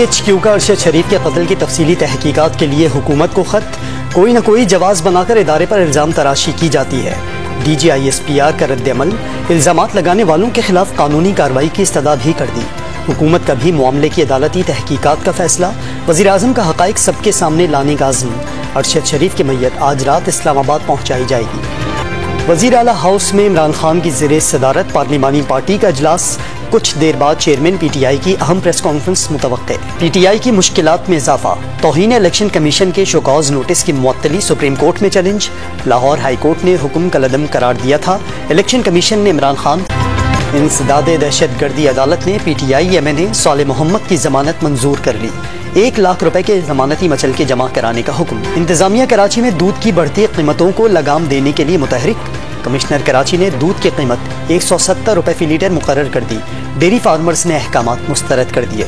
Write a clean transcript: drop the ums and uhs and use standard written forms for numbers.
GHQ का अरशद शरीफ के कत्ल की तफसीली तहकीकात के लिए हुकूमत को खत, कोई न कोई जवाब बनाकर इदारे पर इल्ज़ाम तराशी की जाती है। DGISPR का रद्द-ए-अमल, इल्ज़ामात लगाने वालों के खिलाफ कानूनी कार्रवाई की इस्तदा भी कर दी। हुकूमत का भी मामले की अदालती तहकीकात का फैसला, वज़ीर-ए-आज़म का हक़ाइक़ सबके सामने लाने का अज़्म। अरशद शरीफ की मैयत आज रात इस्लामाबाद पहुँचाई जाएगी। वज़ीर आला हाउस में इमरान खान की ज़ेरे सदारत पार्लिमानी पार्टी का इजलास, कुछ देर बाद चेयरमैन PTI की अहम प्रेस कॉन्फ्रेंस मुतवक्के। PTI की मुश्किलात में इजाफा, तौहीन इलेक्शन कमीशन के शोकॉज नोटिस की मुअत्तली सुप्रीम कोर्ट में चैलेंज। लाहौर हाई कोर्ट ने हुक्म कलअदम करार दिया था, इलेक्शन कमीशन ने इमरान खान। इंसदादे दहशतगर्दी अदालत ने PTI MNA साले मोहम्मद की जमानत मंजूर कर ली। 1 लाख रुपए के जमानती मचल के जमा कराने का हुक्म। इंतजामिया कराची में दूध की बढ़ती कीमतों को लगाम देने के लिए मुतहरिक। कमिश्नर कराची ने दूध की कीमत 170 रुपए फी लीटर मुकर्रर कर दी। डेयरी फार्मर्स ने अहकामात मुस्तरद कर दिए।